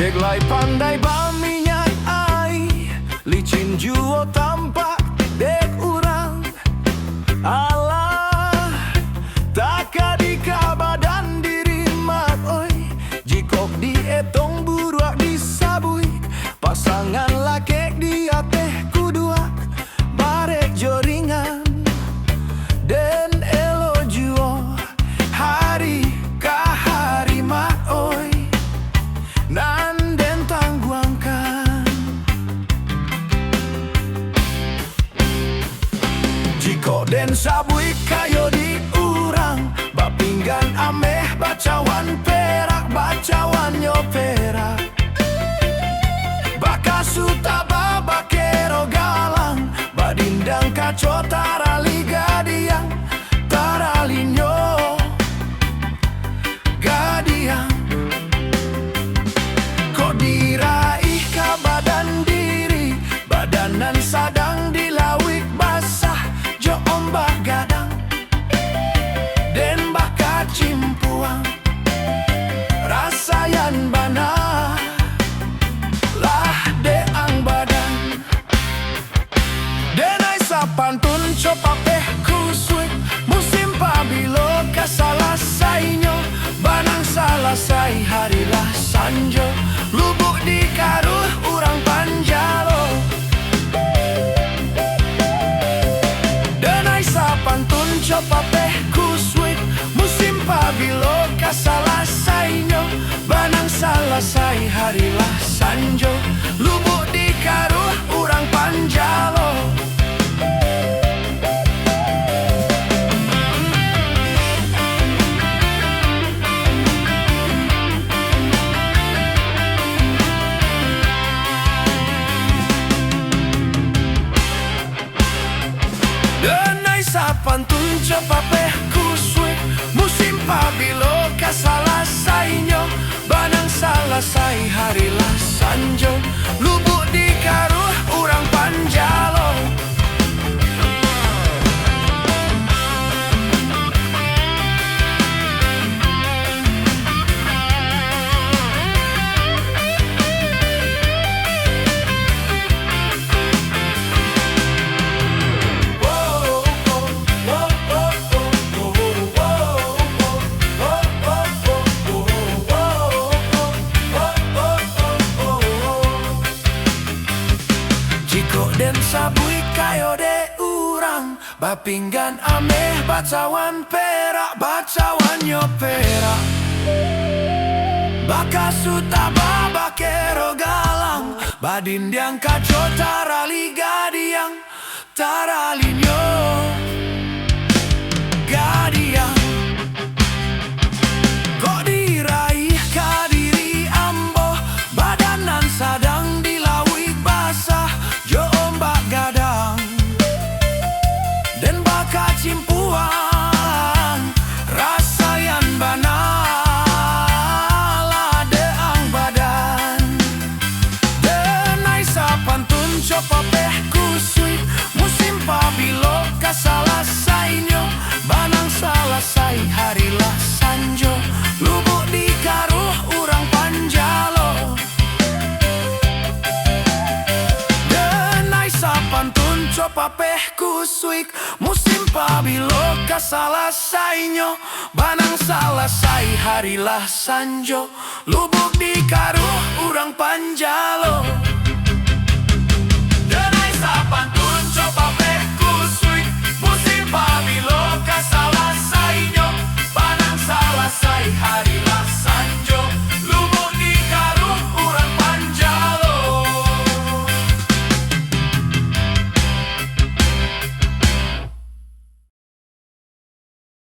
Deglai pandai minyak ai, licin juo tampak dek urang. Allah tak badan diri mat oi, jikok dietong buruak disabui, pasangan lakek dia teh kudua barek joringan. Den elo juo hari ka hari mat oi, nan den tangguangkan. Jiko den sabui kayo di urang, bapinggan ameh bacawan perak, bacawan yo perak. Bakasuta babakero galang, badindang kaco tarali gadiang, taralinyo gadiang. Kok diraih ka badan diri, badanan sadang dilawik basah, jo ombak gadang den baka cimpuang, rasayan bana lah deang badan. Denai sapantun copa peh kusui, musim pabilo kasalah sainyo, banang salah sai harilah sanjo, lubuk di karuh urang panjalo. Denai sapantun copa peh kusui, musim pabilo kasalah sainyo, banang salah sai harilah sanjo, lubuk di karuh urang panjalo. Denai sapantun copa peh kusui, musim pabilo kasalah sainyo, banang salah sai harilah sanjo, lubuk di karuh urang panjalo. Den sabui kayo de urang, bapinggan ameh bacawan perak, bacawan yo perak. Bakasuta babakero galang, badindiang kaco tarali gadiang, taralinyo gadiang. Kok diraih kadiri ambo, badanan sadang dilawik basah, jo ombak gadang den baka cimpuan, rasayan banala deang badan. Denai sapantun copa peh kusui, musim pabilo kasalah sainyo, banang salah sai harilah sanjo, lubuk di karuh urang panjalo. Sapantun copa peh kusuik, musim pabilo kasalah sainyo, banang salah sai harilah sanjo, lubuk di karuh urang panjalo.